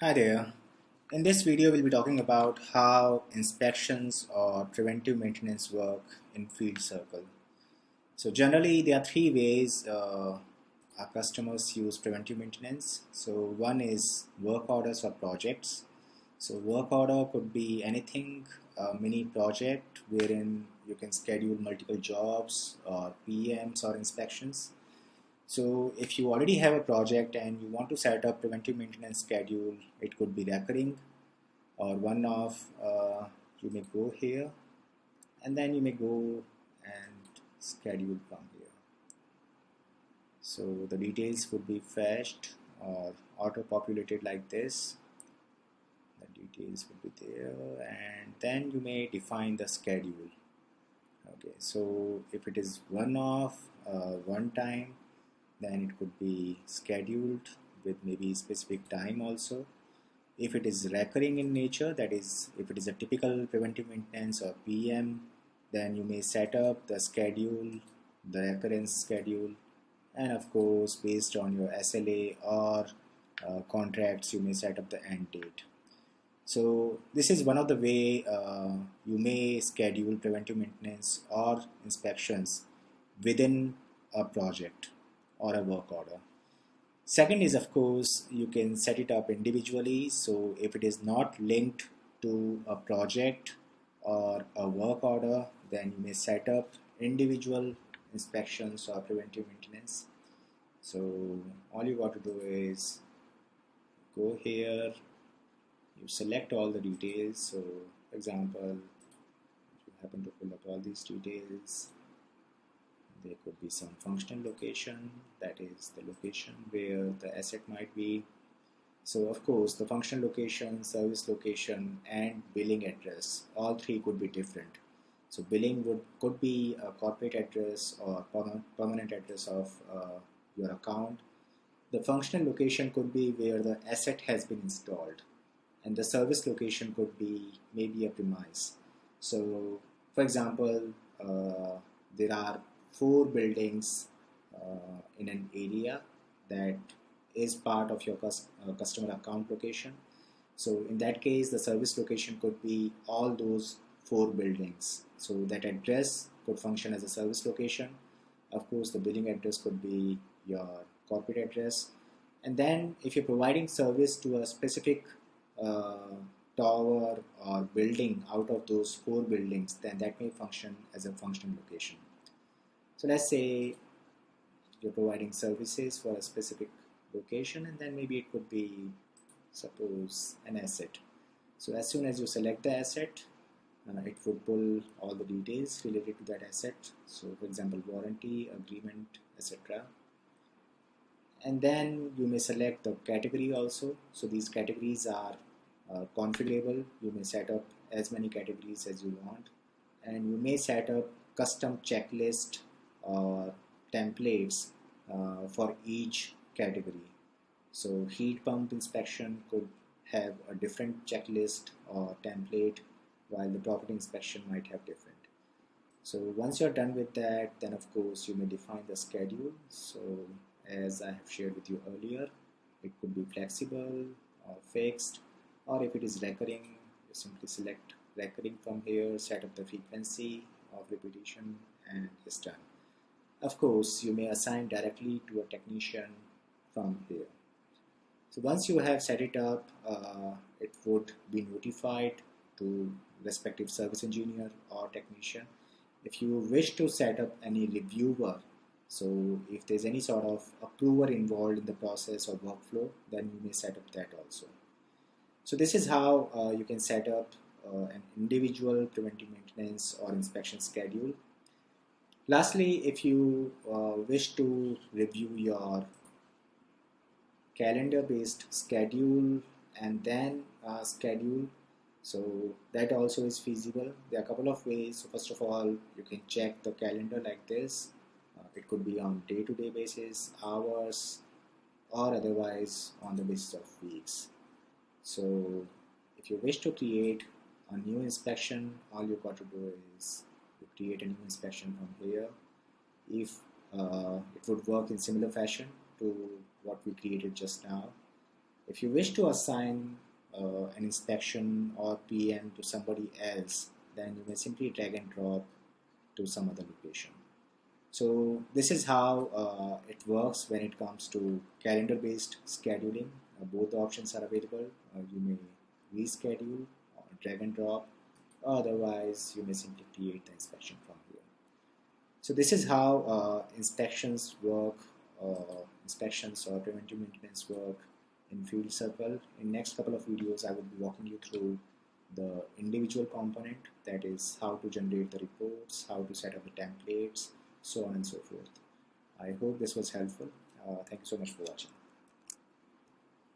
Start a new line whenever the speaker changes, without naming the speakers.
Hi there. In this video, we'll be talking about how inspections or preventive maintenance work in FieldCircle. So generally, there are three ways our customers use preventive maintenance. So one is work orders or projects. So work order could be anything, a mini project wherein you can schedule multiple jobs or PMs or inspections. So if you already have a project and you want to set up preventive maintenance schedule, it could be recurring or one-off. You may go here and then you may go and schedule from here. So the details would be fetched or auto-populated like this. The details would be there, and then you may define the schedule. Okay, so if it is one-off, one time, then it could be scheduled with maybe specific time also. If it is recurring in nature, that is, if it is a typical preventive maintenance or PM, then you may set up the schedule, the recurrence schedule, and of course, based on your SLA or contracts, you may set up the end date. So this is one of the way you may schedule preventive maintenance or inspections within a project or a work order. Second is, of course, you can set it up individually. So if it is not linked to a project or a work order, then you may set up individual inspections or preventive maintenance. So all you got to do is go here, you select all the details. So for example, if you happen to fill up all these details, there could be some functional location, that is the location where the asset might be. So of course the functional location, service location, and billing address, all three could be different. So billing could be a corporate address or permanent address of your account. The functional location could be where the asset has been installed, and the service location could be maybe a premise. So for example, there are 4 buildings in an area that is part of your customer account location. So in that case, the service location could be all those 4 buildings. So that address could function as a service location. Of course, the billing address could be your corporate address. And then if you're providing service to a specific tower or building out of those 4 buildings, then that may function as a functional location. So let's say you're providing services for a specific location, and then maybe it could be, suppose, an asset. So as soon as you select the asset, it would pull all the details related to that asset. So for example, warranty, agreement, etc. And then you may select the category also. So these categories are configurable. You may set up as many categories as you want, and you may set up custom checklist or templates for each category. So heat pump inspection could have a different checklist or template, while the property inspection might have different. So once you're done with that, then of course you may define the schedule. So as I have shared with you earlier, it could be flexible or fixed, or if it is recurring, you simply select recurring from here, set up the frequency of repetition, and it's done. Of course, you may assign directly to a technician from here. So once you have set it up, it would be notified to respective service engineer or technician. If you wish to set up any reviewer, so if there's any sort of approver involved in the process or workflow, then you may set up that also. So this is how you can set up an individual preventive maintenance or inspection schedule. Lastly, if you wish to review your calendar based schedule and then schedule, so that also is feasible. There are a couple of ways. So first of all, you can check the calendar like this. It could be on day-to-day basis, hours, or otherwise on the basis of weeks. So if you wish to create a new inspection, all you got to do is you create a new inspection from here. If it would work in similar fashion to what we created just now. If you wish to assign an inspection or PM to somebody else, then you may simply drag and drop to some other location. So this is how it works when it comes to calendar based scheduling. Both options are available. You may reschedule or drag and drop, otherwise you may simply create the inspection from here. So this is how inspections work, inspections or preventive maintenance work in FieldCircle. In next couple of videos I will be walking you through the individual component, that is how to generate the reports, how to set up the templates, so on and so forth. I hope this was helpful. Thank you so much for watching.